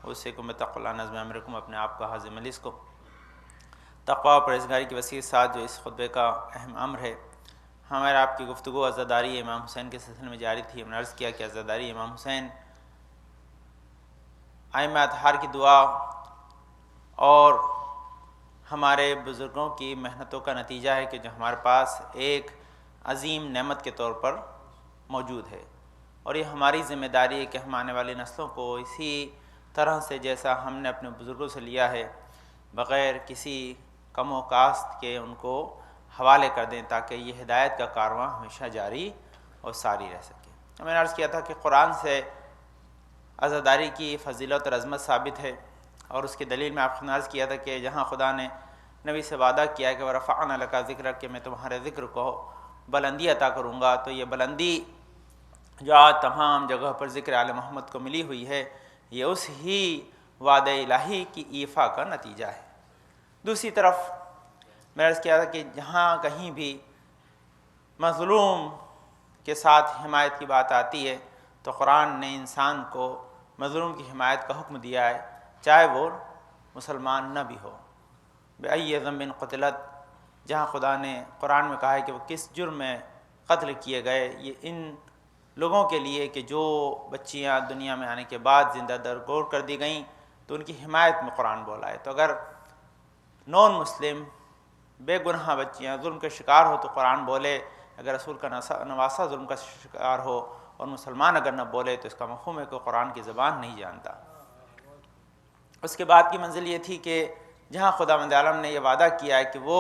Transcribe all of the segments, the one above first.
اوصیکم بتقوی اللہ نظم امرکم، اپنے آپ کو حاضر مجلس کو تقوی و پرہیزگاری کی وسیع ساتھ جو اس خطبے کا اہم امر ہے، ہمارے آپ کی گفتگو عزاداری امام حسین کے سلسلے میں جاری تھی۔ ہم نے عرض کیا کہ عزاداری امام حسین ائمہ اطہار کی دعا اور ہمارے بزرگوں کی محنتوں کا نتیجہ ہے کہ جو ہمارے پاس ایک عظیم نعمت کے طور پر موجود ہے، اور یہ ہماری ذمہ داری ہے کہ ہم آنے والی نسلوں کو اسی طرح سے جیسا ہم نے اپنے بزرگوں سے لیا ہے بغیر کسی کم و کاست کے ان کو حوالے کر دیں، تاکہ یہ ہدایت کا کارواں ہمیشہ جاری اور ساری رہ سکے۔ میں نے عرض کیا تھا کہ قرآن سے عزاداری کی فضیلت اور عظمت ثابت ہے، اور اس کی دلیل میں آپ کو عرض کیا تھا کہ جہاں خدا نے نبی سے وعدہ کیا ہے کہ وَرَفَعْنَا لَكَ ذِكْرَكَ، کہ میں تمہارے ذکر کو بلندی عطا کروں گا، تو یہ بلندی جو آج تمام جگہ پر ذکر آل محمد کو ملی ہوئی ہے، یہ اس ہی وعدہ الہی کی ایفا کا نتیجہ ہے۔ دوسری طرف میں نے عرض کیا تھا کہ جہاں کہیں بھی مظلوم کے ساتھ حمایت کی بات آتی ہے تو قرآن نے انسان کو مظلوم کی حمایت کا حکم دیا ہے، چاہے وہ مسلمان نہ بھی ہو۔ بِأَيِّ ذَنبٍ قُتِلَتْ، جہاں خدا نے قرآن میں کہا ہے کہ وہ کس جرم میں قتل کیے گئے، یہ ان لوگوں کے لیے کہ جو بچیاں دنیا میں آنے کے بعد زندہ درگور کر دی گئیں، تو ان کی حمایت میں قرآن بولا ہے۔ تو اگر نون مسلم بے گناہ بچیاں ظلم کے شکار ہو تو قرآن بولے، اگر رسول کا نواسہ ظلم کا شکار ہو اور مسلمان اگر نہ بولے تو اس کا مفہوم ہے کہ قرآن کی زبان نہیں جانتا۔ اس کے بعد کی منزل یہ تھی کہ جہاں خداوند عالم نے یہ وعدہ کیا ہے کہ وہ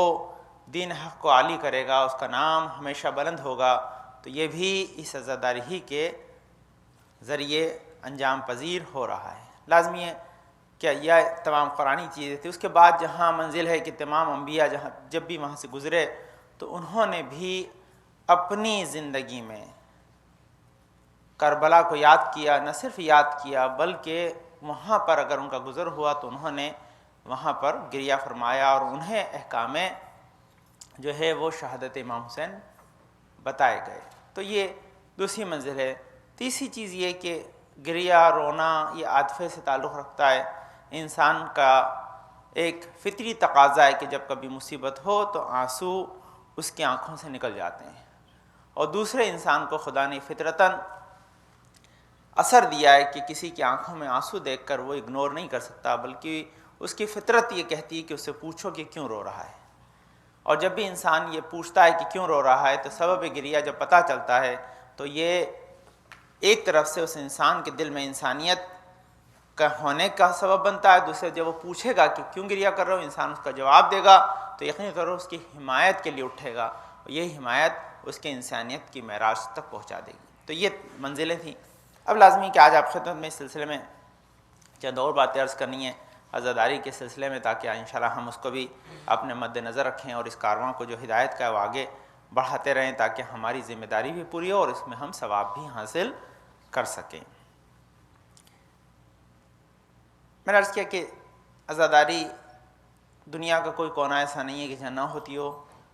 دین حق کو عالی کرے گا، اس کا نام ہمیشہ بلند ہوگا، تو یہ بھی اس عزاداری ہی کے ذریعے انجام پذیر ہو رہا ہے۔ لازمی ہے کہ یہ تمام قرآنی چیزیں تھیں۔ اس کے بعد جہاں منزل ہے کہ تمام انبیاء جب بھی وہاں سے گزرے تو انہوں نے بھی اپنی زندگی میں کربلا کو یاد کیا، نہ صرف یاد کیا بلکہ وہاں پر اگر ان کا گزر ہوا تو انہوں نے وہاں پر گریہ فرمایا، اور انہیں احکام جو ہے وہ شہادت امام حسین بتائے گئے۔ تو یہ دوسری منزل ہے۔ تیسری چیز یہ کہ گریہ رونا یہ عاطفے سے تعلق رکھتا ہے۔ انسان کا ایک فطری تقاضا ہے کہ جب کبھی مصیبت ہو تو آنسو اس کی آنکھوں سے نکل جاتے ہیں، اور دوسرے انسان کو خدا نے فطرتاً اثر دیا ہے کہ کسی کی آنکھوں میں آنسو دیکھ کر وہ اگنور نہیں کر سکتا، بلکہ اس کی فطرت یہ کہتی ہے کہ اسے پوچھو کہ کیوں رو رہا ہے۔ اور جب بھی انسان یہ پوچھتا ہے کہ کیوں رو رہا ہے تو سبب گریہ جب پتہ چلتا ہے تو یہ ایک طرف سے اس انسان کے دل میں انسانیت کا ہونے کا سبب بنتا ہے، دوسرے جب وہ پوچھے گا کہ کیوں گریہ کر رہا ہو، انسان اس کا جواب دے گا تو یقینی طور پر اس کی حمایت کے لیے اٹھے گا، اور یہ حمایت اس کے انسانیت کی معراج تک پہنچا دے گی۔ تو یہ منزلیں تھیں۔ اب لازمی کہ آج آپ خدمت میں اس سلسلے میں چند اور باتیں عرض کرنی ہیں عزاداری کے سلسلے میں، تاکہ انشاءاللہ ہم اس کو بھی اپنے مد نظر رکھیں اور اس کارواں کو جو ہدایت کا ہے وہ آگے بڑھاتے رہیں، تاکہ ہماری ذمہ داری بھی پوری ہو اور اس میں ہم ثواب بھی حاصل کر سکیں۔ میں نے عرض کیا کہ عزاداری دنیا کا کوئی کونا ایسا نہیں ہے کہ جہاں نہ ہوتی ہو،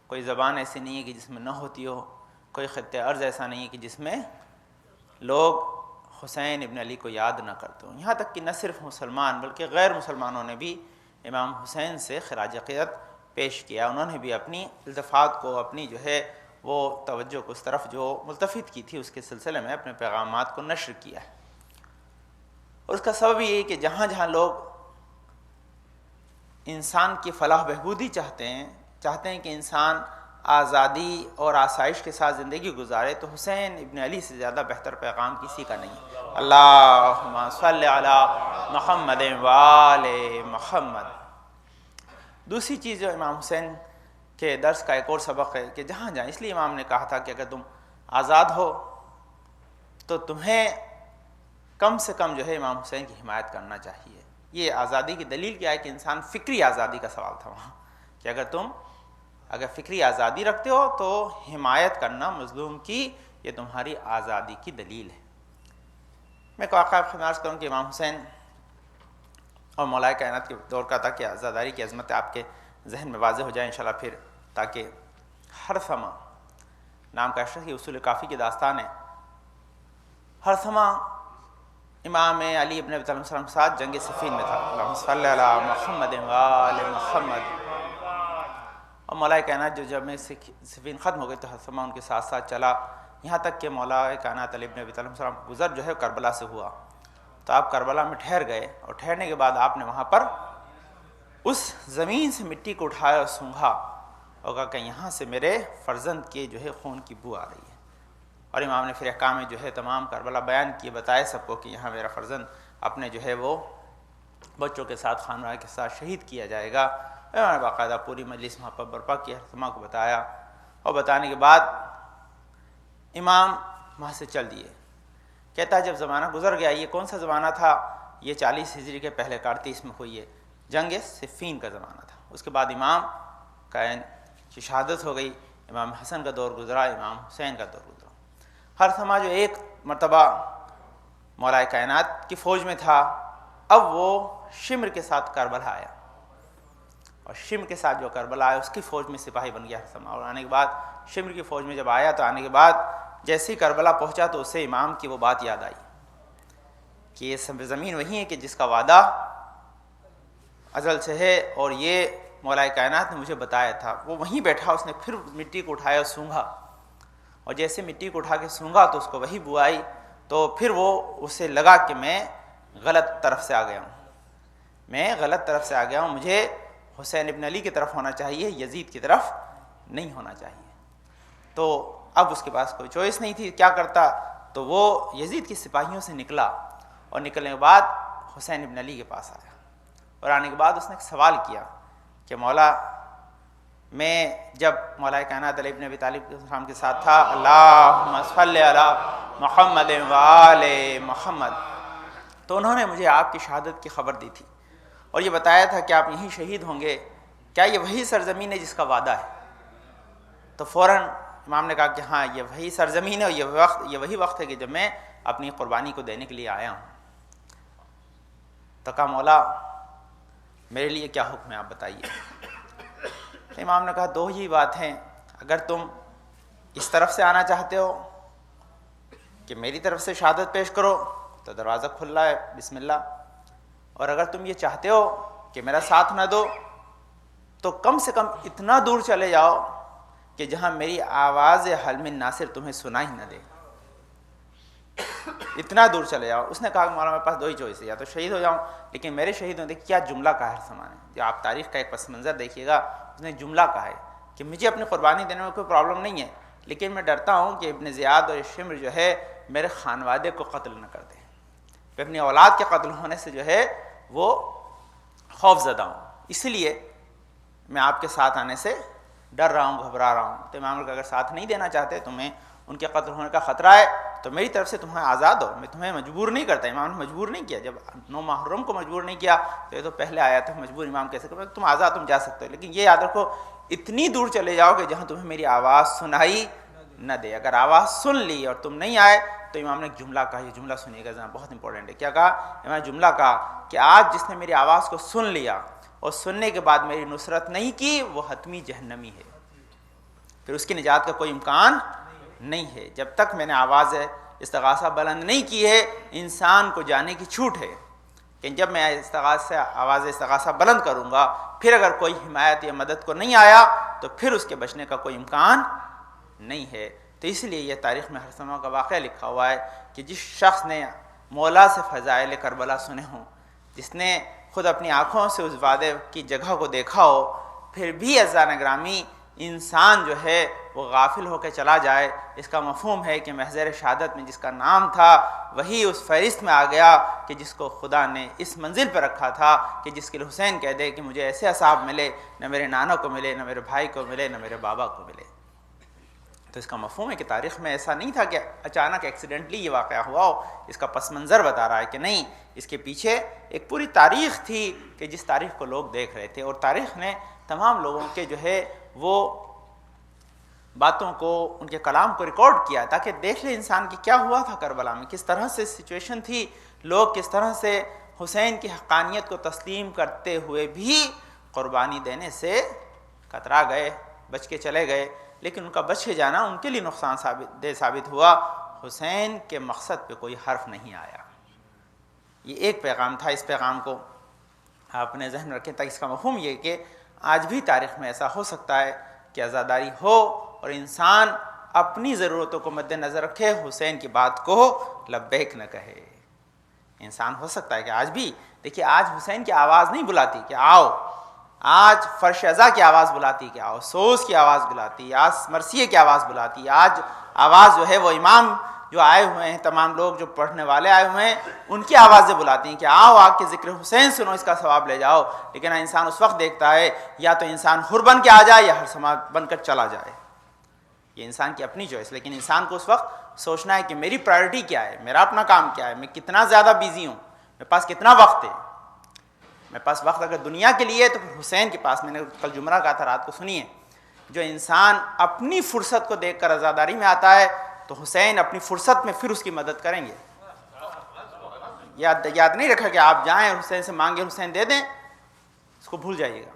کوئی زبان ایسی نہیں ہے کہ جس میں نہ ہوتی ہو، کوئی خطِ ارض ایسا نہیں ہے کہ جس میں لوگ حسین ابن علی کو یاد نہ کرتے ہوں۔ یہاں تک کہ نہ صرف مسلمان بلکہ غیر مسلمانوں نے بھی امام حسین سے خراج عقیدت پیش کیا، انہوں نے بھی اپنی التفات کو، اپنی جو ہے وہ توجہ کو اس طرف جو ملتفت کی تھی اس کے سلسلے میں اپنے پیغامات کو نشر کیا ہے۔ اور اس کا سبب یہ ہے کہ جہاں جہاں لوگ انسان کی فلاح بہبودی چاہتے ہیں کہ انسان آزادی اور آسائش کے ساتھ زندگی گزارے، تو حسین ابن علی سے زیادہ بہتر پیغام کسی کا نہیں ہے۔ اللہم صلی علی محمد وآل محمد۔ دوسری چیز جو امام حسین کے درس کا ایک اور سبق ہے کہ جہاں جہاں، اس لیے امام نے کہا تھا کہ اگر تم آزاد ہو تو تمہیں کم سے کم جو ہے امام حسین کی حمایت کرنا چاہیے۔ یہ آزادی کی دلیل کیا ہے کہ انسان فکری آزادی کا سوال تھا وہاں، کہ اگر فکری آزادی رکھتے ہو تو حمایت کرنا مظلوم کی یہ تمہاری آزادی کی دلیل ہے۔ میں کو واقعہ خدمت کروں کہ امام حسین اور مولائے کائنات کے دور کا تھا کہ عزاداری کی عظمت آپ کے ذہن میں واضح ہو جائے انشاءاللہ پھر، تاکہ ہرثمہ نام کا شخص، یہ اصول کافی کی داستان ہے۔ ہرثمہ امام علی ابن ابی طالب السلام کے ساتھ جنگ صفین میں تھا، اللہم صلی علی محمد و آل محمد. اور مولا کائنات جو جب میں صفین ختم ہو گئی تو حضرت ان کے ساتھ ساتھ چلا، یہاں تک کہ مولا کائنات علی ابن ابی طالب السلام کا گزر جو ہے کربلا سے ہوا. تو آپ کربلا میں ٹھہر گئے، اور ٹھہرنے کے بعد آپ نے وہاں پر اس زمین سے مٹی کو اٹھایا اور سونگھا اور کہا کہ یہاں سے میرے فرزند کے جو ہے خون کی بو آ رہی ہے. اور امام نے پھر احکام جو ہے تمام کربلا بیان کیے، بتائے سب کو کہ یہاں میرا فرزند اپنے جو ہے وہ بچوں کے ساتھ خانواہ کے ساتھ شہید کیا جائے گا. امام نے باقاعدہ پوری مجلس وہاں پر برپا کی، حضرت کو بتایا، اور بتانے کے بعد امام وہاں سے چل دیے. کہتا ہے جب زمانہ گزر گیا، یہ کون سا زمانہ تھا؟ یہ 40 ہجری کے پہلے کا 38 میں ہوئی ہے، جنگ صفین کا زمانہ تھا. اس کے بعد امام کی شہادت ہو گئی. امام حسن کا دور گزرا، امام حسین کا دور گزرا. ہر سما جو ایک مرتبہ مولا کائنات کی فوج میں تھا، اب وہ شمر کے ساتھ کربلا آیا، اور شمر کے ساتھ جو کربلا آیا اس کی فوج میں سپاہی بن گیا ہر سما. اور آنے کے بعد شمر کی فوج میں جب آیا تو آنے کے بعد جیسے ہی کربلا پہنچا تو اسے امام کی وہ بات یاد آئی کہ یہ زمین وہی ہے کہ جس کا وعدہ ازل سے ہے، اور یہ مولا کائنات نے مجھے بتایا تھا. وہ وہیں بیٹھا، اس نے پھر مٹی کو اٹھایا اور سونگھا، اور جیسے مٹی کو اٹھا کے سونگھا تو اس کو وہی بو آئی. تو پھر وہ اسے لگا کہ میں غلط طرف سے آ گیا ہوں، میں غلط طرف سے آ گیا ہوں، مجھے حسین ابن علی کی طرف ہونا چاہیے، یزید کی طرف نہیں ہونا چاہیے. تو اب اس کے پاس کوئی چوائس نہیں تھی، کیا کرتا؟ تو وہ یزید کے سپاہیوں سے نکلا، اور نکلنے کے بعد حسین ابن علی کے پاس آیا، اور آنے کے بعد اس نے ایک سوال کیا کہ مولا، میں جب مولا کائنات علی ابن ابی طالب السلام کے ساتھ تھا، اللہم صلی علی محمد و آل محمد، تو انہوں نے مجھے آپ کی شہادت کی خبر دی تھی اور یہ بتایا تھا کہ آپ یہیں شہید ہوں گے، کیا یہ وہی سرزمین ہے جس کا وعدہ ہے؟ تو فوراً امام نے کہا کہ ہاں یہ وہی سرزمین ہے، اور یہ وہی وقت ہے کہ جب میں اپنی قربانی کو دینے کے لیے آیا ہوں. تو کہا مولا میرے لیے کیا حکم ہے آپ بتائیے. امام نے کہا دو ہی بات ہیں، اگر تم اس طرف سے آنا چاہتے ہو کہ میری طرف سے شہادت پیش کرو تو دروازہ کھلا ہے، بسم اللہ، اور اگر تم یہ چاہتے ہو کہ میرا ساتھ نہ دو تو کم سے کم اتنا دور چلے جاؤ کہ جہاں میری آواز حل من ناصر تمہیں سنائی نہ دے، اتنا دور چلے جاؤ. اس نے کہا کہ مولا میرے پاس دو ہی چوائس ہے، یا تو شہید ہو جاؤں، لیکن میرے شہید ہونے کیا جملہ کہا ہے سامان ہے، جو آپ تاریخ کا ایک پس منظر دیکھیے گا، اس نے جملہ کہا ہے کہ مجھے اپنی قربانی دینے میں کوئی پرابلم نہیں ہے، لیکن میں ڈرتا ہوں کہ ابن زیاد اور شمر جو ہے میرے خانوادے کو قتل نہ کر دیں، میں اپنی اولاد کے قتل ہونے سے جو ہے وہ خوف زدہ ہوں، اس لیے میں آپ کے ساتھ آنے سے ڈر رہا ہوں، گھبرا رہا ہوں. تو امام نے کہا اگر ساتھ نہیں دینا چاہتے، تمہیں ان کے قتل ہونے کا خطرہ ہے تو میری طرف سے تمہیں آزاد ہو، میں تمہیں مجبور نہیں کرتا. امام نے مجبور نہیں کیا، جب 9 محرم کو مجبور نہیں کیا تو یہ تو پہلے آیا تھا، مجبور امام کیسے کرے؟ تم آزاد، تم جا سکتے ہو، لیکن یہ یاد رکھو اتنی دور چلے جاؤ کہ جہاں تمہیں میری آواز سنائی نہ دے. اگر آواز سن لی اور تم نہیں آئے تو امام نے ایک جملہ کہا، یہ جملہ سنیے گا ذرا، بہت امپورٹنٹ ہے. کیا کہا امام نے؟ جملہ کہا کہ آج جس نے میری آواز کو سن لیا اور سننے کے بعد میری نصرت نہیں کی وہ حتمی جہنمی ہے، پھر اس کی نجات کا کوئی امکان نہیں ہے. جب تک میں نے آواز استغاثہ بلند نہیں کی ہے انسان کو جانے کی چھوٹ ہے، کہ جب میں آواز استغاثہ بلند کروں گا پھر اگر کوئی حمایت یا مدد کو نہیں آیا تو پھر اس کے بچنے کا کوئی امکان نہیں ہے. تو اس لیے یہ تاریخ میں ہر سما کا واقعہ لکھا ہوا ہے کہ جس شخص نے مولا سے فضائل کربلا سنے ہوں، جس نے خود اپنی آنکھوں سے اس وعدے کی جگہ کو دیکھا ہو، پھر بھی عزیزان گرامی انسان جو ہے وہ غافل ہو کے چلا جائے، اس کا مفہوم ہے کہ محضر شہادت میں جس کا نام تھا وہی اس فہرست میں آ گیا کہ جس کو خدا نے اس منزل پر رکھا تھا کہ جس کے لیے حسین کہہ دے کہ مجھے ایسے اصحاب ملے، نہ میرے نانا کو ملے، نہ میرے بھائی کو ملے، نہ میرے بابا کو ملے. تو اس کا مفہوم ہے کہ تاریخ میں ایسا نہیں تھا کہ اچانک ایکسیڈنٹلی یہ واقعہ ہوا ہو، اس کا پس منظر بتا رہا ہے کہ نہیں، اس کے پیچھے ایک پوری تاریخ تھی کہ جس تاریخ کو لوگ دیکھ رہے تھے، اور تاریخ نے تمام لوگوں کے جو ہے وہ باتوں کو، ان کے کلام کو ریکارڈ کیا تاکہ دیکھ لے انسان کی کیا ہوا تھا کربلا میں، کس طرح سے سچویشن تھی، لوگ کس طرح سے حسین کی حقانیت کو تسلیم کرتے ہوئے بھی قربانی دینے سے کترا گئے، بچ کے چلے گئے. لیکن ان کا بچ کے جانا ان کے لیے نقصان ثابت ہوا، حسین کے مقصد پہ کوئی حرف نہیں آیا. یہ ایک پیغام تھا، اس پیغام کو آپ اپنے ذہن میں رکھیں، تاکہ اس کا مفہوم یہ کہ آج بھی تاریخ میں ایسا ہو سکتا ہے کہ عزاداری ہو اور انسان اپنی ضرورتوں کو مد نظر رکھے، حسین کی بات کو لبیک نہ کہے۔ انسان ہو سکتا ہے کہ آج بھی دیکھیے، آج حسین کی آواز نہیں بلاتی کہ آؤ، آج فرش ازا کی آواز بلاتی کہ آؤ، سوز کی آواز بلاتی، آج مرثیے کی آواز بلاتی، آج آواز جو ہے وہ امام جو آئے ہوئے ہیں، تمام لوگ جو پڑھنے والے آئے ہوئے ہیں، ان کی آوازیں بلاتی ہیں کہ آؤ آ کے ذکر حسین سنو، اس کا ثواب لے جاؤ۔ لیکن انسان اس وقت دیکھتا ہے یا تو انسان حر بن کے آ جائے یا ہر سما بن کر چلا جائے، یہ انسان کی اپنی چوائس۔ لیکن انسان کو اس وقت سوچنا ہے کہ میری پرائرٹی کیا ہے، میرا اپنا کام کیا ہے، میں کتنا زیادہ بیزی ہوں، میرے پاس کتنا وقت ہے۔ میرے پاس وقت اگر دنیا کے لیے ہے تو پھر حسین کے پاس، میں نے کل جمعہ کہا تھا، رات کو سنیے، جو انسان اپنی فرصت کو دیکھ کر عزاداری میں آتا ہے تو حسین اپنی فرصت میں پھر اس کی مدد کریں گے۔ یاد نہیں رکھا کہ آپ جائیں حسین سے مانگے حسین دے دیں، اس کو بھول جائیے گا۔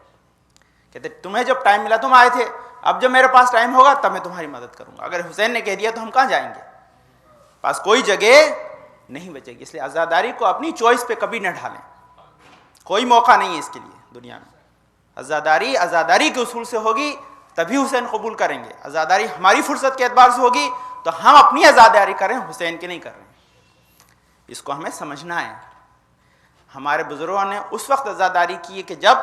کہتے تمہیں جب ٹائم ملا تم آئے تھے، اب جب میرے پاس ٹائم ہوگا تب میں تمہاری مدد کروں گا۔ اگر حسین نے کہہ دیا تو ہم کہاں جائیں گے، پاس کوئی جگہ نہیں بچے گی۔ اس لیے عزاداری کو اپنی چوائس پہ کبھی نہ ڈھالیں، کوئی موقع نہیں ہے اس کے لیے دنیا میں۔ عزاداری کے اصول سے ہوگی تبھی حسین قبول کریں گے۔ عزاداری ہماری فرصت کے اعتبار سے ہوگی تو ہم اپنی عزاداری کریں، حسین کی نہیں کر رہے ہیں۔ اس کو ہمیں سمجھنا ہے۔ ہمارے بزرگوں نے اس وقت عزاداری کی ہے کہ جب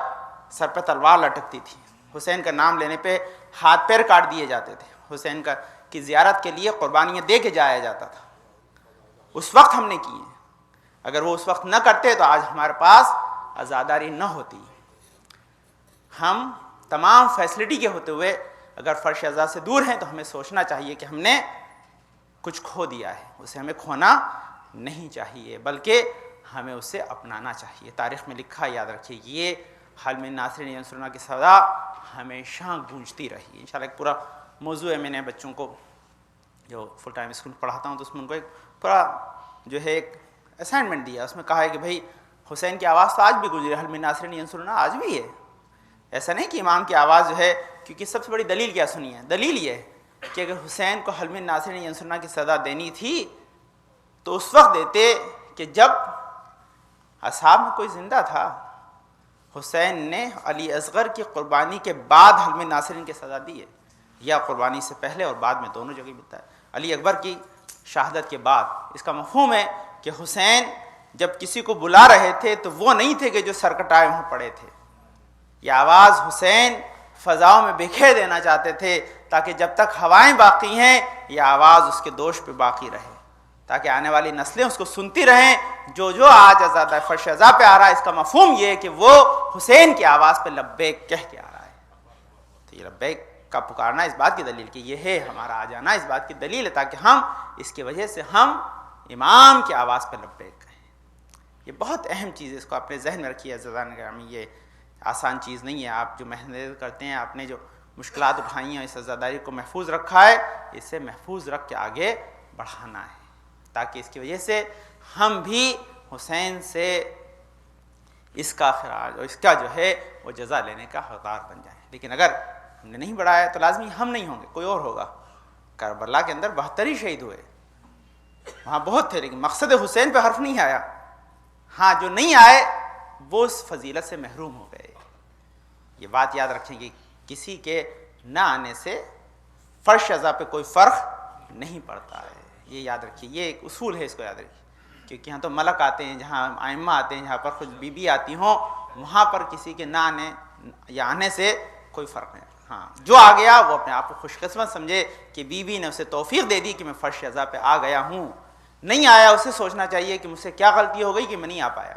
سر پہ تلوار لٹکتی تھی، حسین کا نام لینے پہ ہاتھ پیر کاٹ دیے جاتے تھے، حسین کی زیارت کے لیے قربانیاں دے کے جایا جاتا تھا، اس وقت ہم نے کی ہیں۔ اگر وہ اس وقت نہ کرتے تو آج ہمارے پاس عزاداری نہ ہوتی۔ ہم تمام فیسلٹی کے ہوتے ہوئے اگر فرش ازا سے دور ہیں تو ہمیں سوچنا چاہیے کہ ہم نے کچھ کھو دیا ہے، اسے ہمیں کھونا نہیں چاہیے، بلکہ ہمیں اسے اپنانا چاہیے۔ تاریخ میں لکھا، یاد رکھیے، یہ حال میں ناصرین ینصرنا کی صدا ہمیشہ گونجتی رہی۔ انشاءاللہ ایک پورا موضوع ہے، میں نے بچوں کو جو فل ٹائم اسکول پڑھاتا ہوں تو اس میں ان کو ایک پورا جو ہے ایک اسائنمنٹ دیا، اس میں کہا ہے کہ بھائی حسین کی آواز تو آج بھی گونج رہی ہے، حال میں ناصرین ینصرنا آج بھی ہے۔ ایسا نہیں کہ امام کی آواز جو ہے، کیونکہ سب سے بڑی دلیل کیا سنی ہے، دلیل یہ ہے کہ اگر حسین کو حال میں ناصرین ینصرنا کی صدا دینی تھی تو اس وقت دیتے کہ جب اصحاب میں کوئی زندہ تھا۔ حسین نے علی اصغر کی قربانی کے بعد حلم ناصرین کی صدا دی ہے، یا قربانی سے پہلے اور بعد میں، دونوں جگہ ملتا ہے، علی اکبر کی شہادت کے بعد۔ اس کا مفہوم ہے کہ حسین جب کسی کو بلا رہے تھے تو وہ نہیں تھے کہ جو سرکٹائے وہاں پڑے تھے، یہ آواز حسین فضاؤں میں بکھیر دینا چاہتے تھے تاکہ جب تک ہوائیں باقی ہیں یہ آواز اس کے دوش پہ باقی رہے، تاکہ آنے والی نسلیں اس کو سنتی رہیں۔ جو آج آزادہ فرش ازا پہ آ رہا ہے، اس کا مفہوم یہ ہے کہ وہ حسین کی آواز پہ لبیک کہہ کے آ رہا ہے۔ تو یہ لبیک کا پکارنا اس بات کی دلیل کہ یہ ہے ہمارا آ جانا، اس بات کی دلیل ہے تاکہ ہم اس کی وجہ سے ہم امام کی آواز پہ لبیک کہیں۔ یہ بہت اہم چیز ہے، اس کو اپنے ذہن میں رکھیے عزیزان گرامی، یہ آسان چیز نہیں ہے۔ آپ جو محنت کرتے ہیں، آپ نے جو مشکلات اٹھائی ہیں، اس عزاداری کو محفوظ رکھا ہے، اسے محفوظ رکھ کے آگے بڑھانا ہے تاکہ اس کی وجہ سے ہم بھی حسین سے اس کا خراج اور اس کا جو ہے وہ جزا لینے کا حقدار بن جائیں۔ لیکن اگر ہم نے نہیں بڑھایا تو لازمی ہم نہیں ہوں گے، کوئی اور ہوگا۔ کربلا کے اندر 72 ہی شہید ہوئے، وہاں بہت تھے، لیکن مقصد حسین پہ حرف نہیں آیا۔ ہاں جو نہیں آئے وہ اس فضیلت سے محروم ہو گئے۔ یہ بات یاد رکھیں کہ کسی کے نہ آنے سے فرش ازا پہ کوئی فرق نہیں پڑتا ہے، یہ یاد رکھیے، یہ ایک اصول ہے، اس کو یاد رکھیے۔ کیونکہ یہاں تو ملک آتے ہیں، جہاں ائمہ آتے ہیں، جہاں پر خود بی بی آتی ہوں، وہاں پر کسی کے نہ آنے یا آنے سے کوئی فرق نہیں۔ ہاں جو آ گیا وہ اپنے آپ کو خوش قسمت سمجھے کہ بی بی نے اسے توفیق دے دی کہ میں فرش ازا پہ آ گیا ہوں۔ نہیں آیا اسے سوچنا چاہیے کہ مجھ سے کیا غلطی ہو گئی کہ میں نہیں آ پایا۔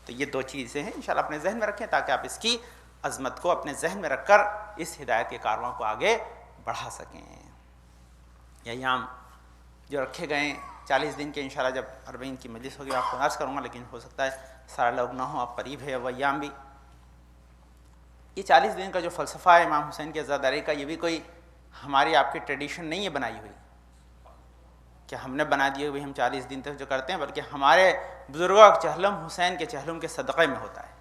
تو یہ دو چیزیں ہیں، انشاءاللہ اپنے ذہن میں رکھیں تاکہ آپ اس کی عظمت کو اپنے ذہن میں رکھ کر اس ہدایت کے کارواں کو آگے بڑھا سکیں۔ یہ ایام جو رکھے گئے 40 دن کے، انشاءاللہ جب 40 کی مجلس ہوگی آپ کو عرض کروں گا، لیکن ہو سکتا ہے سارا لوگ نہ ہوں، آپ قریب ہے وہ ایام بھی۔ یہ 40 دن کا جو فلسفہ ہے امام حسین کی عزاداری کا، یہ بھی کوئی ہماری آپ کی ٹریڈیشن نہیں ہے بنائی ہوئی کہ ہم نے بنا دیے ہوئی ہم 40 دن تک جو کرتے ہیں، بلکہ ہمارے بزرگوں کا چہلم حسین کے چہلم کے صدقے میں ہوتا ہے۔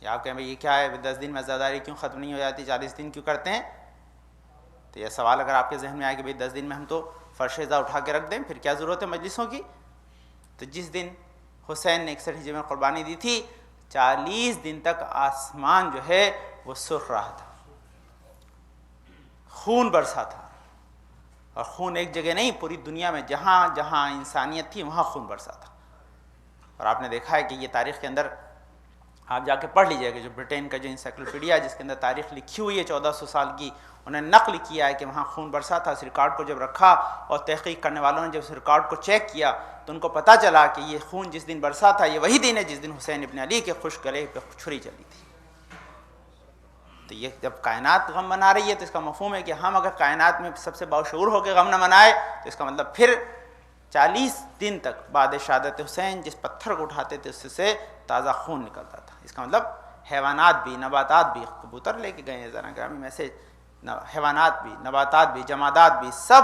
یا آپ کہیں بھائی یہ کیا ہے، 10 دن میں عزاداری کیوں ختم نہیں ہو جاتی، 40 دن کیوں کرتے ہیں؟ تو یہ سوال اگر آپ کے ذہن میں آئے کہ بھائی 10 دن میں ہم تو فرش ازا اٹھا کے رکھ دیں، پھر کیا ضرورت ہے مجلسوں کی؟ تو جس دن حسین نے 61 ہجری میں قربانی دی تھی 40 دن تک آسمان جو ہے وہ سرخ رہا تھا، خون برسا تھا، اور خون ایک جگہ نہیں، پوری دنیا میں جہاں جہاں انسانیت تھی وہاں خون برسا تھا۔ اور آپ نے دیکھا ہے کہ یہ تاریخ کے اندر آپ جا کے پڑھ لیجئے گا، جو برٹین کا جو انسائکلوپیڈیا جس کے اندر تاریخ لکھی ہوئی ہے 1400 سال کی، انہوں نے نقل کیا ہے کہ وہاں خون برسا تھا۔ اس ریکارڈ کو جب رکھا اور تحقیق کرنے والوں نے جب اس ریکارڈ کو چیک کیا تو ان کو پتہ چلا کہ یہ خون جس دن برسا تھا یہ وہی دن ہے جس دن حسین ابن علی کے خشک گلے پہ چھری چلی تھی۔ تو یہ جب کائنات غم منا رہی ہے تو اس کا مفہوم ہے کہ ہم اگر کائنات میں سب سے باشعور ہو کے غم نہ منائے تو اس کا مطلب پھر 40 دن تک بعد شہادت حسین جس پتھر کو اٹھاتے تھے اس سے تازہ خون نکلتا تھا۔ اس کا مطلب حیوانات بھی، نباتات بھی، کبوتر لے کے گئے ہیں ذرا گرامی میں سے، حیوانات بھی، نباتات بھی، جمادات بھی، سب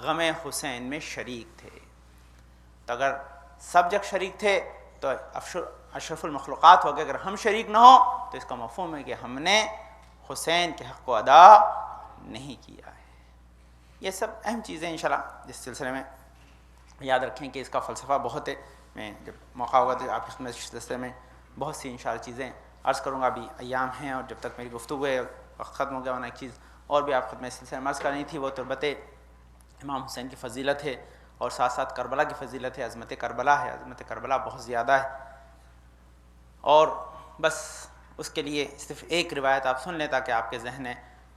غم حسین میں شریک تھے۔ تو اگر سب جگ شریک تھے تو اشرف المخلوقات ہو گئے، اگر ہم شریک نہ ہوں تو اس کا مفہوم ہے کہ ہم نے حسین کے حق کو ادا نہیں کیا ہے۔ یہ سب اہم چیزیں انشاءاللہ جس سلسلے میں یاد رکھیں کہ اس کا فلسفہ بہت ہے، میں جب موقع ہوگا تو آپ کی سلسلے میں بہت سی انشاءاللہ چیزیں عرض کروں گا۔ ابھی ایام ہیں اور جب تک میری گفتگو ہے وقت ختم ہو گیا، ورنہ ایک چیز اور بھی آپ خود میں سلسلے میں عرض کرنی تھی، وہ تربت امام حسین کی فضیلت ہے اور ساتھ ساتھ کربلا کی فضیلت ہے، عظمت کربلا ہے، عظمت کربلا بہت زیادہ ہے۔ اور بس اس کے لیے صرف ایک روایت آپ سن لیں تاکہ آپ کے ذہن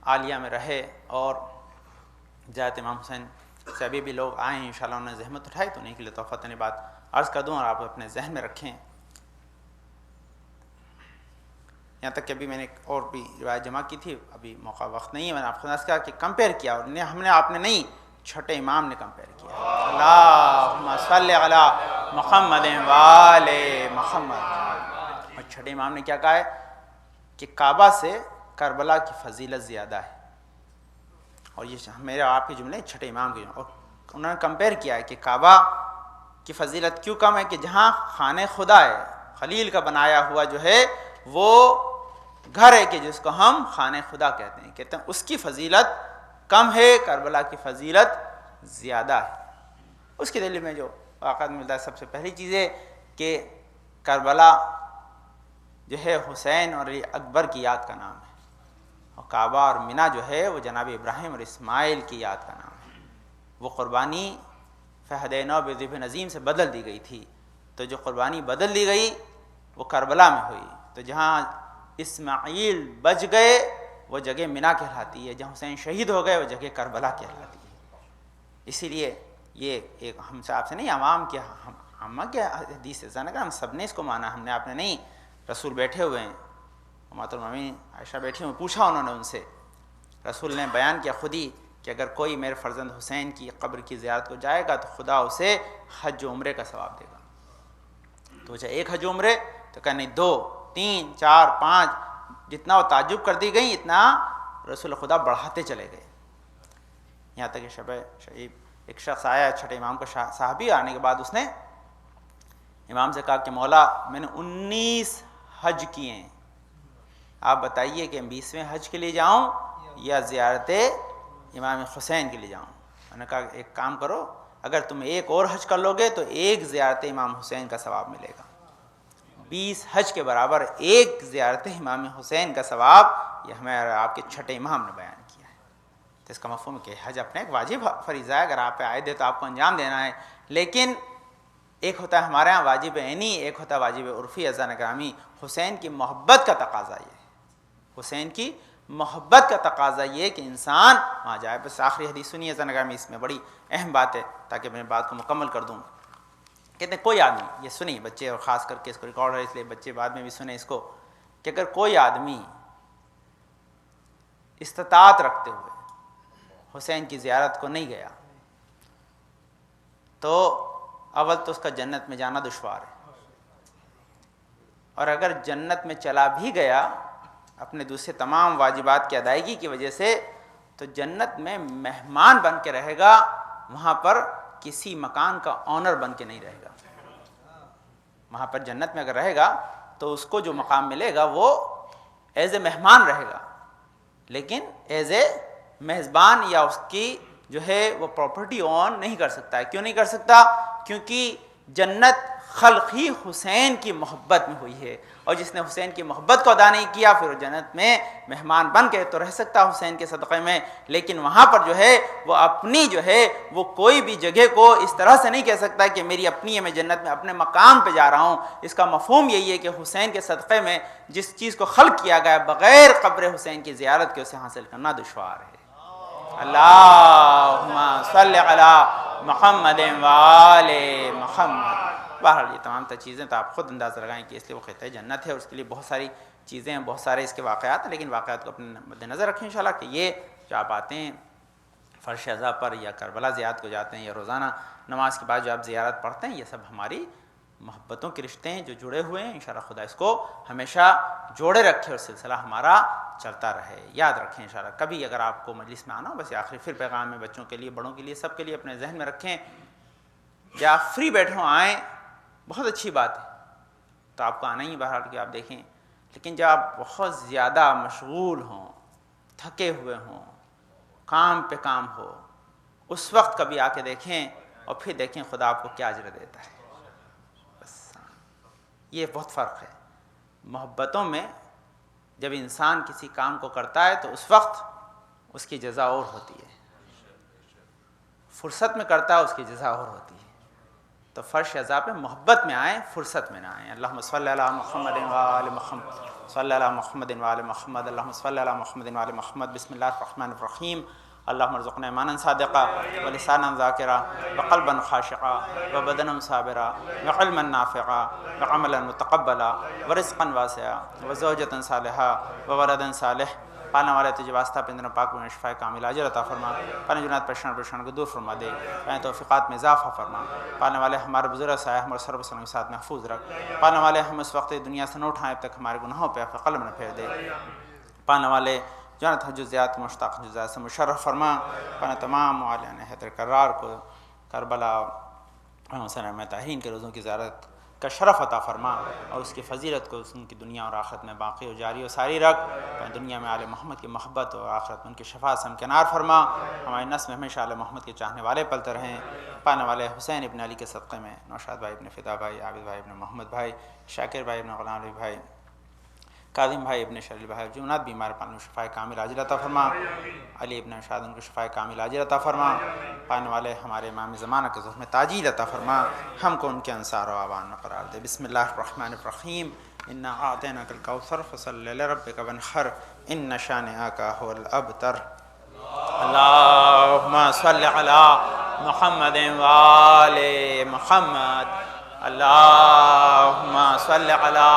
عالیہ میں رہے، اور جات امام حسین سے ابھی بھی لوگ آئیں ہیں انشاءاللہ، انہوں نے زحمت اٹھائی تو انہیں کے لیے توفیق نے بات عرض کر دوں اور آپ اپنے ذہن میں رکھیں۔ یہاں تک کہ ابھی میں نے ایک اور بھی روایت جمع کی تھی، ابھی موقع وقت نہیں ہے، میں نے آپ کو کہا کہ کمپیئر کیا، اور ہم نے آپ نے نہیں، چھٹے امام نے کمپیئر کیا، اللہم صلی علی محمد وآل محمد۔ اور چھٹے امام نے کیا کہا ہے کہ کعبہ سے کربلا کی فضیلت زیادہ ہے، اور یہ میرے آپ کے جملے چھٹے امام کے جملے، اور انہوں نے کمپیئر کیا ہے کہ کعبہ کی فضیلت کیوں کم ہے کہ جہاں خانہ خدا ہے، خلیل کا بنایا ہوا جو ہے وہ گھر ہے کہ جس کو ہم خانہ خدا کہتے ہیں اس کی فضیلت کم ہے، کربلا کی فضیلت زیادہ ہے۔ اس کے دلیل میں جو واقعات ملتا ہے، سب سے پہلی چیز ہے کہ کربلا جو ہے حسین اور علی اکبر کی یاد کا نام ہے، اور کعبہ اور منی جو ہے وہ جناب ابراہیم اور اسماعیل کی یاد کا نام ہے۔ وہ قربانی فہدینہ بذبح نظیم سے بدل دی گئی تھی، تو جو قربانی بدل دی گئی وہ کربلا میں ہوئی، تو جہاں اسماعیل بچ گئے وہ جگہ منی کہلاتی ہے، جہاں حسین شہید ہو گئے وہ جگہ کربلا کہلاتی ہے۔ اسی لیے یہ ایک ہم سے آپ سے نہیں، عوام کے عامہ کے حدیث ہے، ہم سب نے اس کو مانا، ہم نے آپ نے نہیں۔ رسول بیٹھے ہوئے ہیں، امہات المومنین عائشہ بیٹھی ہوئے، پوچھا انہوں نے ان سے، رسول نے بیان کیا خود ہی کہ اگر کوئی میرے فرزند حسین کی قبر کی زیارت کو جائے گا تو خدا اسے حج و عمرے کا ثواب دے گا۔ تو چاہے ایک حج و عمرے، تو کہ نہیں 2 3 4 5، جتنا وہ تعجب کر دی گئی اتنا رسول خدا بڑھاتے چلے گئے، یہاں تک کہ شب شعیب ایک شخص آیا چھٹے امام کا صحابی، آنے کے بعد اس نے امام سے کہا کہ مولا میں نے 19 حج کیے ہیں، آپ بتائیے کہ 20ویں حج کے لیے جاؤں یا زیارت امام حسین کے لیے جاؤں؟ میں نے کہا ایک کام کرو، اگر تم ایک اور حج کر لو گے تو ایک زیارت امام حسین کا ثواب ملے گا، 20 حج کے برابر ایک زیارت امام حسین کا ثواب، یہ ہمیں آپ کے چھٹے امام نے بیان کیا ہے۔ تو اس کا مفہوم ہے کہ حج اپنے ایک واجب فریضہ ہے، اگر آپ پہ عائد ہے تو آپ کو انجام دینا ہے، لیکن ایک ہوتا ہے ہمارے ہاں واجب عینی، ایک ہوتا ہے واجب عرفی۔ عزیزان گرامی، حسین کی محبت کا تقاضا یہ ہے، حسین کی محبت کا تقاضا یہ کہ انسان وہاں جائے۔ بس آخری حدیث سنیے عزیزان گرامی، اس میں بڑی اہم بات ہے تاکہ میں بات کو مکمل کر دوں۔ کہتے ہیں کوئی آدمی، یہ سنیں بچے، اور خاص کر کے اس کو ریکارڈ ہے اس لیے بچے بعد میں بھی سنیں اس کو، کہ اگر کوئی آدمی استطاعت رکھتے ہوئے حسین کی زیارت کو نہیں گیا تو اول تو اس کا جنت میں جانا دشوار ہے، اور اگر جنت میں چلا بھی گیا اپنے دوسرے تمام واجبات کی ادائیگی کی وجہ سے، تو جنت میں مہمان بن کے رہے گا، وہاں پر کسی مکان کا آنر بن کے نہیں رہے گا۔ وہاں پر جنت میں اگر رہے گا تو اس کو جو مقام ملے گا وہ ایز اے مہمان رہے گا، لیکن ایز اے میزبان یا اس کی جو ہے وہ پراپرٹی آن نہیں کر سکتا ہے۔ کیوں نہیں کر سکتا؟ کیونکہ جنت خلق ہی حسین کی محبت میں ہوئی ہے، اور جس نے حسین کی محبت کو ادا نہیں کیا پھر وہ جنت میں مہمان بن کے تو رہ سکتا حسین کے صدقے میں، لیکن وہاں پر جو ہے وہ اپنی جو ہے وہ کوئی بھی جگہ کو اس طرح سے نہیں کہہ سکتا کہ میری اپنی ہے، میں جنت میں اپنے مقام پہ جا رہا ہوں۔ اس کا مفہوم یہی ہے کہ حسین کے صدقے میں جس چیز کو خلق کیا گیا بغیر قبر حسین کی زیارت کے اسے حاصل کرنا دشوار ہے۔ اللہم صلی علی محمد وآل محمد۔ بہرحال یہ تمام تر چیزیں تو آپ خود اندازہ لگائیں کہ اس لیے وہ خطۂ جنت ہے، اور اس کے لیے بہت ساری چیزیں ہیں، بہت سارے اس کے واقعات ہیں، لیکن واقعات کو اپنے مد نظر رکھیں انشاءاللہ کہ یہ جو آپ آتے ہیں فرش اعضاء پر یا کربلا زیارت کو جاتے ہیں یا روزانہ نماز کے بعد جو آپ زیارت پڑھتے ہیں، یہ سب ہماری محبتوں کے رشتے ہیں جو جڑے ہوئے ہیں۔ انشاءاللہ خدا اس کو ہمیشہ جوڑے رکھے اور سلسلہ ہمارا چلتا رہے۔ یاد رکھیں انشاءاللہ کبھی اگر آپ کو مجلس میں آنا ہو، بس یہ آخری پھر پیغام ہے بچوں کے لیے، بڑوں کے لیے، سب کے لیے اپنے ذہن میں رکھیں، جب آپ فری بیٹھے ہوں آئیں بہت اچھی بات ہے، تو آپ کو آنا ہی بہرحال کہ آپ دیکھیں، لیکن جب آپ بہت زیادہ مشغول ہوں، تھکے ہوئے ہوں، کام پہ کام ہو، اس وقت کبھی آ کے دیکھیں اور پھر دیکھیں خدا آپ کو کیا اجر دیتا ہے۔ بس یہ بہت فرق ہے۔ محبتوں میں جب انسان کسی کام کو کرتا ہے تو اس وقت اس کی جزا اور ہوتی ہے، فرصت میں کرتا ہے اس کی جزا اور ہوتی ہے۔ تو فرش اعضاء پہ محبت میں آئیں، فرصت میں نہ آئیں۔ اللہم صلی علی محمد وآل محمد، صلی علی محمد وآل محمد، اللہم صلی علی محمد وآل محمد۔ بسم اللہ الرحمن الرحیم۔ اللہم ارزقنا ایمانا صادقا ولسانا ذاکرا وقلبا خاشعا وبدنا صابرا وعلما نافعا وعملا متقبلا ورزقا واسعا وزوجة صالحا وولدا صالح۔ پالنے والے تجھے واسطہ پندرہ پاک میں شفا کامل عاجل عطا فرما، پانے جنات پریشان کو دور فرما دے، پانے توفیقات میں اضافہ فرما، پالنے والے ہمارے بزرگ سایہ ہمارے سر وسلم کے ساتھ محفوظ رکھ، پالنے والے ہم اس وقت دنیا سے نہ اٹھائیں اب تک ہمارے گناہوں پہ اپنے قلم نہ پھیر دے، پانے والے جنت جزیات مشتاق جزیات سے مشرف فرما، پانے تمام والین حیدر کرار کو کربلا حسین طاہرین کے روزوں کی زیارت کا شرف عطا فرما، اور اس کی فضیلت کو ان کی دنیا اور آخرت میں باقی و جاری و ساری رکھ، دنیا میں آل محمد کی محبت اور آخرت میں ان کی شفاعت سے ہمکنار فرما، ہمارے نسل میں ہمیشہ آل محمد کے چاہنے والے پلتے رہیں، پانے والے حسین ابن علی کے صدقے میں نوشاد بھائی ابن فدا بھائی، عابد بھائی ابن محمد بھائی، شاکر بھائی ابن غلام علی بھائی، کاظم بھائی ابن شریل بھائی، جنات بیمار پانے شفا کامل عاجل عطا فرما، علی ابن شاد ان کو شفا کامل عاجل عطا فرما، پانے والے ہمارے امام زمانہ کے ظہر میں تاجیل عطا فرما، ہم کو ان کے انصار و اعوان میں قرار دے۔ بسم اللہ الرحمن الرحیم۔ انا اعطیناک الکوثر فصلی لربک وانحر ان شانئک هو الابتر۔ اللہم صلی علی محمد وآل محمد، اللہم صلی علی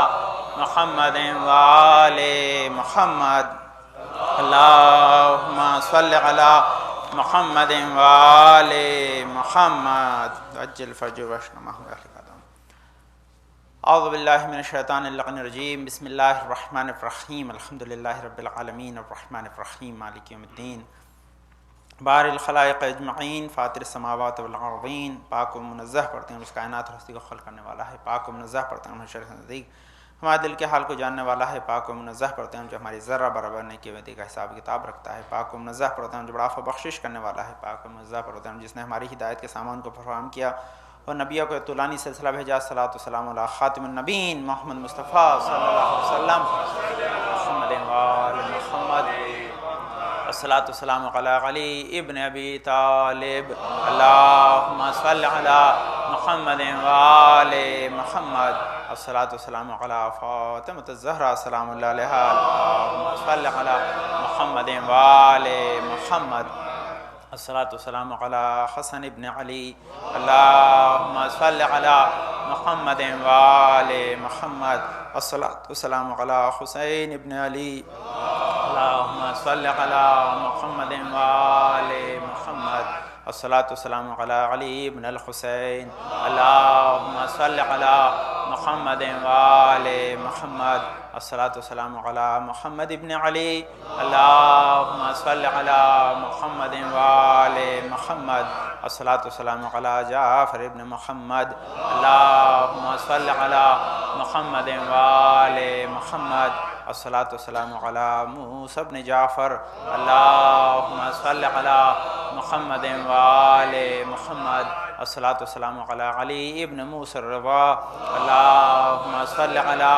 محمد وآل محمد، اللہم صلی علی محمد وآل محمد عجل فرج واشن ما هو اهلك اعوذ باللہ من الشیطان اللعین الرجیم۔ بسم اللہ الرحمن الرحیم۔ الحمد للہ رب العالمین الرحمن الرحیم مالک یوم الدین، بارئ الخلائق اجمعین، فاطر السماوات والارضین۔ پاک و منزہ پڑھتے ہیں اس کائنات اور ہستی کو خلق کرنے والا ہے، پاک و منزہ پڑھتے ہیں محشر سے نزدیک ہمارے دل کے حال کو جاننے والا ہے، پاک و منزہ پڑھتے ہیں جو ہماری ذرہ برابر نہیں کیے ہوئے کا حساب کتاب رکھتا ہے، پاک و منزہ پڑھتے ہیں جو بڑا عفو بخشش کرنے والا ہے، پاک و منزہ پڑھتے ہیں جس نے ہماری ہدایت کے سامان کو فراہم کیا اور نبیوں کو طولانی سلسلہ بھیجا۔ صلاۃ والسلام علی خاتم النبیین محمد مصطفیٰ صلی اللہ علیہ وسلم، محمد وآل محمد، الصلاۃ والسلام علی علی ابن ابی طالب، اللہم صلی علی محمد وآل محمد، الصلاۃ والسلام علی فاطمۃ الزہرا سلام اللہ علیہا، اللہم صلی علی محمد وآل محمد، الصلاۃ والسلام علی حسن ابن علی، اللہم صلی علی محمد وآل محمد، الصلاۃ والسلام علی حسین ابن علی، اللہم صلی علی محمد وآل محمد، الصلاۃ والسلام علی علی ابن الحسین، اللہم صلی علی محمد وآل محمد، الصلاۃ والسلام علی محمد ابن علی، اللہم صلی علی محمد وآل محمد، الصلاۃ والسلام علی جعفر ابن محمد، اللہم صلی علی محمد وآل محمد، الصلاۃ والسلام علی موسیٰ ابن جعفر، اللہم صلی علی محمد وآل محمد، الصلاۃ والسلام علی علی ابن موسی الرضا اللہم صل علی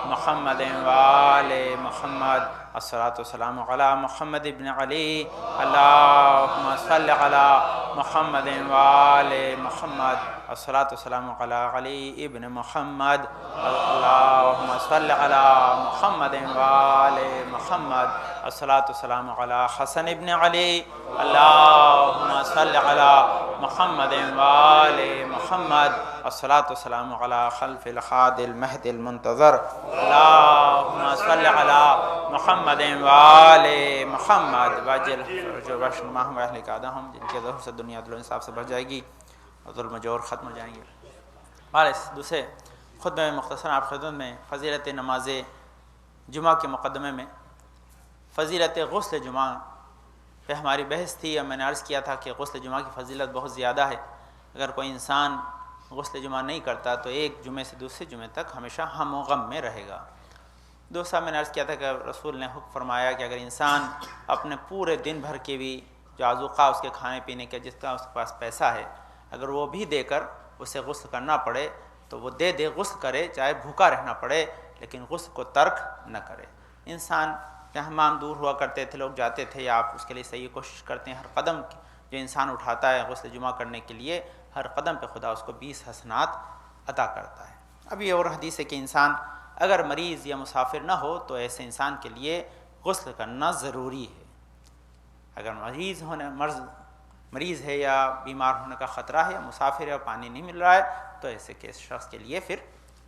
محمد وآل محمد الصلاۃ والسلام علی محمد ابن علی اللہم صل علی محمد وآل محمد الصلاۃ والسلام علی علی ابن محمد اللہم صل علی محمد وآل محمد الصلاۃ والسلام علی حسن ابن علی اللہم صل علی محمد وآل محمد الصلاۃ والسلام علی خلف الخاد المہد المنتظر اللہم صل علی محمد وآل محمد واجل فرجهم واهلك اعداءهم جن کے ظہور سے دنیا عدل و انصاف سے بھر جائے گی اور ظلم و جور ختم ہو جائیں گے. اس دوسرے خطبہ میں مختصر آپ خدمت میں فضیلت نماز جمعہ کے مقدمے میں فضیلت غسل جمعہ پہ ہماری بحث تھی اور میں نے عرض کیا تھا کہ غسل جمعہ کی فضیلت بہت زیادہ ہے. اگر کوئی انسان غسل جمعہ نہیں کرتا تو ایک جمعے سے دوسرے جمعے تک ہمیشہ ہم و غم میں رہے گا. دوسرا میں نے عرض کیا تھا کہ رسول نے حکم فرمایا کہ اگر انسان اپنے پورے دن بھر کے بھی جو آذوقہ اس کے کھانے پینے کے جس کا اس کے پاس پیسہ ہے اگر وہ بھی دے کر اسے غسل کرنا پڑے تو وہ دے غسل کرے چاہے بھوکا رہنا پڑے لیکن غسل کو ترک نہ کرے. انسان جہاں حمام دور ہوا کرتے تھے لوگ جاتے تھے یا آپ اس کے لیے صحیح کوشش کرتے ہیں ہر قدم جو انسان اٹھاتا ہے غسل جمعہ کرنے کے لیے ہر قدم پہ خدا اس کو 20 حسنات عطا کرتا ہے. اب یہ اور حدیث ہے کہ انسان اگر مریض یا مسافر نہ ہو تو ایسے انسان کے لیے غسل کرنا ضروری ہے. اگر مریض ہے یا بیمار ہونے کا خطرہ ہے یا مسافر ہے اور پانی نہیں مل رہا ہے تو ایسے شخص کے لیے پھر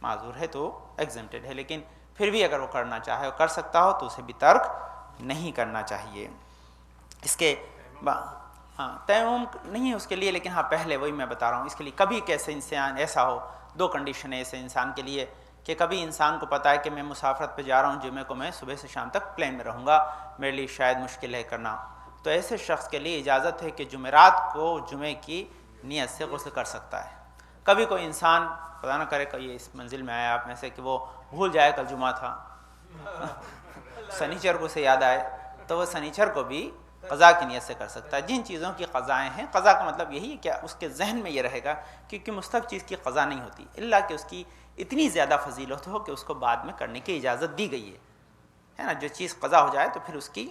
معذور ہے تو ایگزمپٹڈ ہے. لیکن پھر بھی اگر وہ کرنا چاہے اور کر سکتا ہو تو اسے بھی ترک نہیں کرنا چاہیے. اس کے تیمم نہیں اس کے لیے لیکن پہلے وہی میں بتا رہا ہوں اس کے لیے کبھی کیسے انسان ایسا ہو دو کنڈیشن ہے ایسے انسان کے لیے کہ کبھی انسان کو پتہ ہے کہ میں مسافرت پہ جا رہا ہوں جمعے کو میں صبح سے شام تک پلین میں رہوں گا میرے لیے شاید مشکل ہے کرنا تو ایسے شخص کے لیے اجازت ہے کہ جمعرات کو جمعے کی نیت سے غسل کر سکتا ہے. کبھی کوئی انسان خدا نہ کرے کہ اس منزل میں آیا آپ میں سے کہ وہ بھول جائے کل جمعہ تھا سنیچر کو سے یاد آئے تو وہ سنیچر کو بھی قضا کی نیت سے کر سکتا ہے. جن چیزوں کی قضائیں ہیں قضا کا مطلب یہی ہے کہ اس کے ذہن میں یہ رہے گا کیونکہ مستقل چیز کی قضا نہیں ہوتی الا کہ اس کی اتنی زیادہ فضیلت ہو کہ اس کو بعد میں کرنے کی اجازت دی گئی ہے نا. جو چیز قضا ہو جائے تو پھر اس کی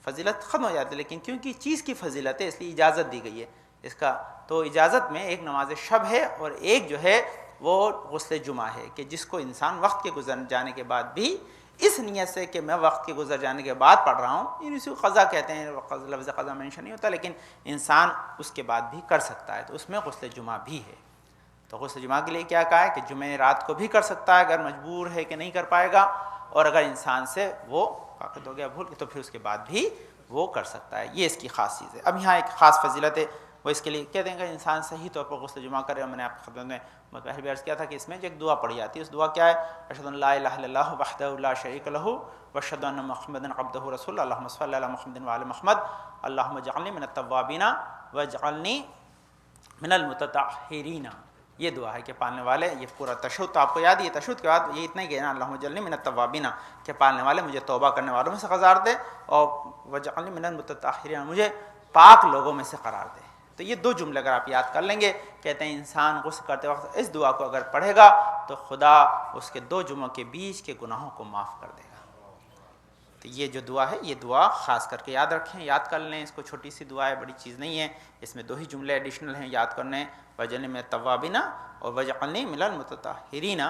فضیلت ختم ہو جاتی ہے لیکن کیونکہ چیز کی فضیلت ہے اس لیے اجازت دی گئی ہے اس کا. تو اجازت میں ایک نماز شب ہے اور ایک جو ہے وہ غسل جمعہ ہے کہ جس کو انسان وقت کے گزر جانے کے بعد بھی اس نیت سے کہ میں وقت کے گزر جانے کے بعد پڑھ رہا ہوں اسی کو قضا کہتے ہیں. لفظ قضا مینشن نہیں ہوتا لیکن انسان اس کے بعد بھی کر سکتا ہے تو اس میں غسل جمعہ بھی ہے. تو غسل جمعہ کے لیے کیا کہا ہے کہ جمعہ رات کو بھی کر سکتا ہے اگر مجبور ہے کہ نہیں کر پائے گا اور اگر انسان سے وہ فاقد ہو گیا بھول کے تو پھر اس کے بعد بھی وہ کر سکتا ہے. یہ اس کی خاص چیز ہے. اب یہاں ایک خاص فضیلت ہے وہ اس کے لیے کہتے ہیں کہ انسان صحیح طور پر غسل جمعہ کرے. اور میں نے آپ کی خدمت میں پہلے بھی عرض کیا تھا کہ اس میں جو ایک دعا پڑھی جاتی ہے اس دعا کیا ہے اشہد ان لا الہ الا اللہ وحدہ لا شریک لہ واشہد ان محمدا عبدہ رسولہ اللہم صل علی محمد وعلی محمد اللہم اجعلنی من التوابین واجعلنی من المتطہرین. یہ دعا ہے کہ پالنے والے یہ پورا تشہد تو آپ کو یاد ہی ہے تشہد کے بعد یہ اتنا ہی کہنا اللہم اجعلنی من التوابین کہ پالنے والے مجھے توبہ کرنے والوں میں سے قرار دے اور واجعلنی من المتطہرین مجھے پاک لوگوں میں سے قرار دے. تو یہ دو جملے اگر آپ یاد کر لیں گے کہتے ہیں انسان غسل کرتے وقت اس دعا کو اگر پڑھے گا تو خدا اس کے دو جمعوں کے بیچ کے گناہوں کو معاف کر دے گا. تو یہ جو دعا ہے یہ دعا خاص کر کے یاد رکھیں یاد کر لیں. اس کو چھوٹی سی دعا ہے بڑی چیز نہیں ہے اس میں دو ہی جملے ایڈیشنل ہیں یاد کرنے وجعلنی من التوابین اور وجعلنی من المتطہرین.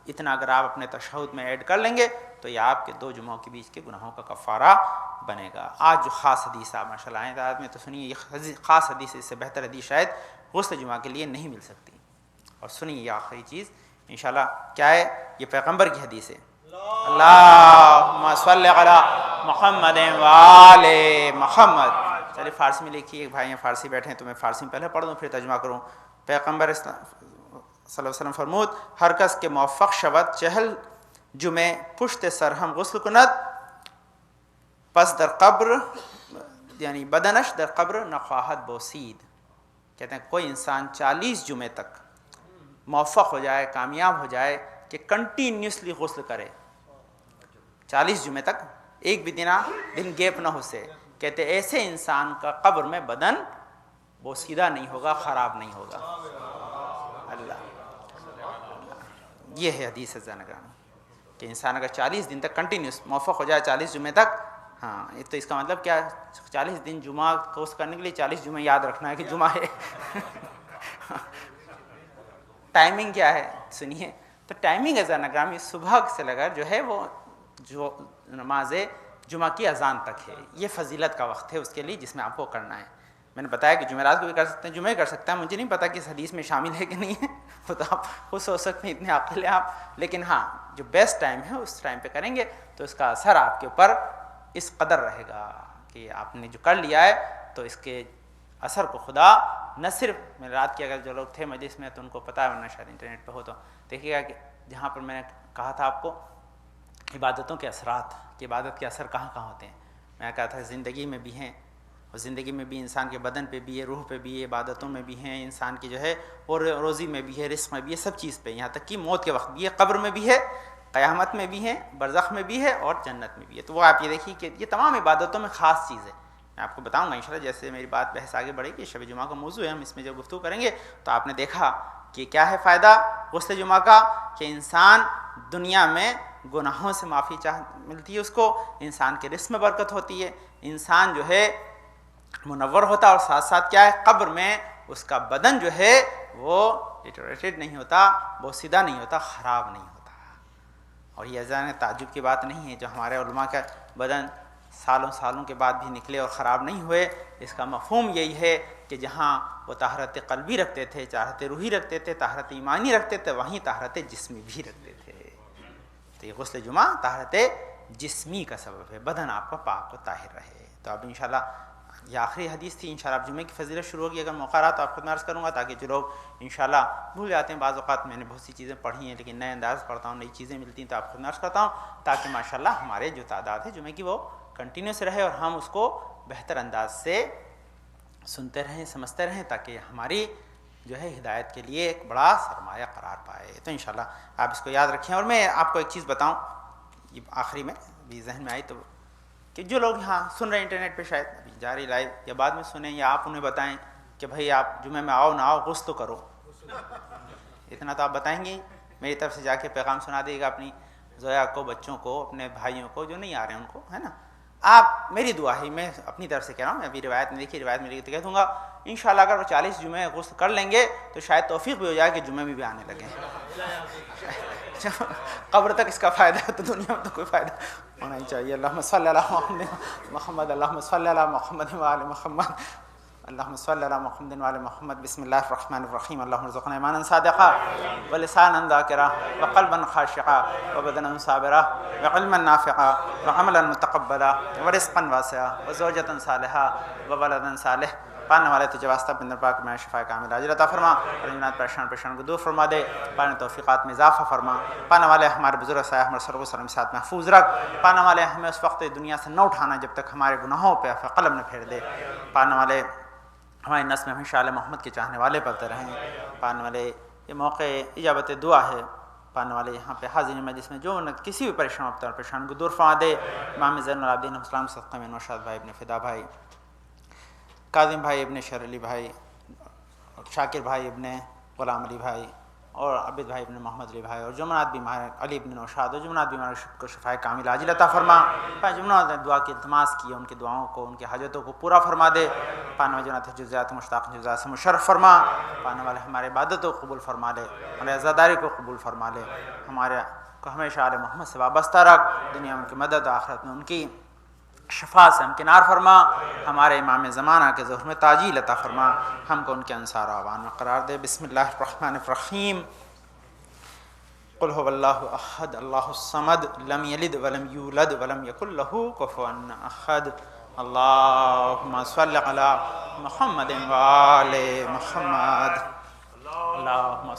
اتنا اگر آپ اپنے تشہد میں ایڈ کر لیں گے تو یہ آپ کے دو جمعوں کے بیچ کے گناہوں کا کفارہ بنے گا. آج جو خاص حدیث آپ ماشاء اللہ آئیں میں تو سنیے یہ خاص حدیث اس سے بہتر حدیث شاید غسل جمعہ کے لیے نہیں مل سکتی. اور سنیے یہ آخری چیز انشاءاللہ کیا ہے یہ پیغمبر کی حدیث ہے اللہم صل علی محمد وآل محمد. چلیے فارسی میں لکھیے بھائی ہیں فارسی بیٹھے ہیں تو میں فارسی میں پہلے پڑھ دوں پھر ترجمہ کروں. پیغمبر صلی اللہ علیہ وسلم فرمود ہر کس کے موفق شود چہل جمعے پشت سر ہم غسل کند پس در قبر یعنی بدنش در قبر نخواہد بوسید. کہتے ہیں کوئی انسان 40 جمعے تک موفق ہو جائے کامیاب ہو جائے کہ کنٹینیوسلی غسل کرے 40 جمعے تک ایک بھی دن گیپ نہ ہو سے کہتے ایسے انسان کا قبر میں بدن وہ سیدھا نہیں ہوگا، خراب نہیں ہوگا۔ اللہ، یہ ہے حدیث زنگرام کہ انسان اگر 40 دن تک کنٹینیوس موفق ہو جائے 40 جمعے تک، ہاں تو اس کا مطلب کیا، 40 دن جمعہ کوس کرنے کے لیے 40 جمعے یاد رکھنا ہے کہ جمعہ ہے۔ ٹائمنگ کیا ہے سنیے، تو ٹائمنگ عزیزان اکرامی صبح سے لگا جو ہے وہ جو نماز جمعہ کی اذان تک ہے، یہ فضیلت کا وقت ہے اس کے لیے جس میں آپ کو کرنا ہے۔ میں نے بتایا کہ جمعرات کو بھی کر سکتے ہیں، جمعے کر سکتے ہیں، مجھے نہیں پتا کہ اس حدیث میں شامل ہے کہ نہیں ہے، وہ تو آپ خود سوچ سکتے ہیں، اتنے عاقل ہیں آپ، لیکن ہاں جو بیسٹ ٹائم ہے اس ٹائم پہ کریں گے تو اس کا اثر آپ کے اوپر اس قدر رہے گا کہ آپ نے جو کر لیا ہے تو اس کے اثر کو خدا نہ صرف، میں رات کے اگر جو لوگ تھے مجلس میں تو ان کو پتہ ہے، ورنہ شاید انٹرنیٹ پہ ہو تو دیکھیے گا کہ جہاں پر میں نے کہا تھا آپ کو عبادتوں کے اثرات کہ عبادت کے اثر کہاں کہاں ہوتے ہیں، میں کہا تھا زندگی میں بھی ہیں، اور زندگی میں بھی انسان کے بدن پہ بھی ہے، روح پہ بھی ہے، عبادتوں میں بھی ہیں، انسان کی جو ہے اور روزی میں بھی ہے، رزق میں بھی ہے، سب چیز پہ، یہاں تک کہ موت کے وقت بھی ہے، قبر میں بھی ہے، قیامت میں بھی ہے، برزخ میں بھی ہے اور جنت میں بھی ہے۔ تو وہ آپ یہ دیکھیے کہ یہ تمام عبادتوں میں خاص چیز ہے، میں آپ کو بتاؤں گا انشاءاللہ جیسے میری بات بحث آگے بڑھے گی، شب جمعہ کا موضوع ہے، ہم اس میں جب گفتگو کریں گے تو آپ نے دیکھا کہ کیا ہے فائدہ غسل جمعہ کا، کہ انسان دنیا میں گناہوں سے معافی ملتی ہے اس کو، انسان کے رزق میں برکت ہوتی ہے، انسان جو ہے منور ہوتا ہے، اور ساتھ ساتھ کیا ہے قبر میں اس کا بدن جو ہے وہ ڈیٹوریٹڈ نہیں ہوتا، وہ سیدھا نہیں ہوتا، خراب نہیں ہوتا۔ اور یہ عزیزان تعجب کی بات نہیں ہے، جو ہمارے علماء کا بدن سالوں کے بعد بھی نکلے اور خراب نہیں ہوئے، اس کا مفہوم یہی ہے کہ جہاں وہ طہارت قلبی رکھتے تھے، طہارت روحی رکھتے تھے، طہارت ایمانی رکھتے تھے، وہیں طہارت جسمی بھی رکھتے تھے۔ تو یہ غسل جمعہ طہارت جسمی کا سبب ہے، بدن آپ کا پاک و طاہر رہے۔ تو اب انشاءاللہ یہ آخری حدیث تھی، انشاءاللہ اب جمعے کی فضیلت شروع ہوگی، اگر موقع رہا تو آپ خود میں عرض کروں گا تاکہ جو لوگ انشاءاللہ بھول جاتے ہیں، بعض اوقات میں نے بہت سی چیزیں پڑھی ہیں لیکن نئے انداز پڑھتا ہوں، نئی چیزیں ملتی ہیں تو آپ خود میں عرض کرتا ہوں تاکہ ماشاءاللہ ہمارے جو تعداد ہے جمعے کی وہ کنٹینیوس رہے اور ہم اس کو بہتر انداز سے سنتے رہیں، سمجھتے رہیں، تاکہ ہماری جو ہے ہدایت کے لیے ایک بڑا سرمایہ قرار پائے۔ تو انشاءاللہ آپ اس کو یاد رکھیں۔ اور میں آپ کو ایک چیز بتاؤں، یہ آخری میں بھی ذہن میں آئی تو، کہ جو لوگ یہاں سن رہے ہیں انٹرنیٹ پہ شاید ابھی جاری لائیو یا بعد میں سنیں، یا آپ انہیں بتائیں کہ بھائی آپ جمعے میں آؤ نہ آؤ غسل تو کرو، اتنا تو آپ بتائیں گے، میری طرف سے جا کے پیغام سنا دیے گا اپنی زویا کو، بچوں کو، اپنے بھائیوں کو جو نہیں آ رہے ہیں ان کو، ہے نا۔ آپ میری دعا ہے، میں اپنی طرف سے کہہ رہا ہوں، میں ابھی روایت میں دیکھی، روایت میں دیکھی تو کہہ دوں گا انشاءاللہ اگر وہ 40 جمعے غسل کر لیں گے تو شاید توفیق بھی ہو جائے کہ جمعے میں بھی آنے لگیں۔ قبر تک اس کا فائدہ ہے تو دنیا میں تو کوئی فائدہ ہونا ہی چاہیے۔ اللہم صلی علی محمد، اللہم صلی علی محمد وآل محمد، اللہم صلی علی محمد وآل محمد۔ بسم اللہ الرحمن الرحیم۔ اللہم ارزقنا ایمانا صادقا ولسانا ذاکرا وقلبا خاشعا وبدنا صابرا وعلما نافعا وعملا متقبلا ورزقا واسعا وزوجة صالحا وولدا صالح۔ پانے والے تجھے واسطہ بندر پاک میں شفا کامل عاجل عطا فرما، پریشان پریشان کو دور فرما دے، پانے توفیقات میں اضافہ فرما، پانے والے ہمارے بزرگ سایہ ہمارے سرو سلم ساتھ محفوظ رکھ، پانے والے ہمیں اس وقت دنیا سے نہ اٹھانا جب تک ہمارے گناہوں پہ قلم نہ پھیر دے، پانے والے ہماری نسل میں ہمیشہ آل محمد کے چاہنے والے پلتے رہیں، پانے والے یہ موقع اجابت دعا ہے، پانے والے یہاں پہ حاضرین میں جس میں جو کسی بھی پریشان کو دور فرما دے۔ امام زین العابدین السلام صدقہ میں نوشاد بھائی، ابن فدا بھائی، کاظم بھائی، ابن شر علی بھائی، شاکر بھائی، ابن غلام علی بھائی، اور عبد بھائی ابن محمد علی بھائی، اور جمعرات بیمار علی ابن نوشاد، اور جمعرات بیمار کو شفائے کامل عاجل عطا فرما۔ جمعرات نے دعا کی التماس کی، ان کی دعاؤں کو، ان کی حاجتوں کو پورا فرما دے۔ پانے والے جنات جزیات مشتاق جزیات سے مشرف فرما، پانے والے ہمارے عبادتوں کو قبول فرما لے، ہمارے عزاداری کو قبول فرما لے، ہمارے کو ہمیشہ آل محمد سے وابستہ رکھ، دنیا میں ان کی مدد، آخرت میں ان کی شفاء سے ہمکنار فرما، ہمارے امام زمانہ کے ظہور میں تاجیل عطا فرما، ہم کو ان کے انصار و اعوان میں قرار دے۔ بسم اللہ الرحمن الرحیم۔ قل هو اللہ احد اللہ الصمد لم یلد ولم یولد ولم یکن له کفوا احد۔ اللہم صل علی محمد وآل محمد۔ اللہم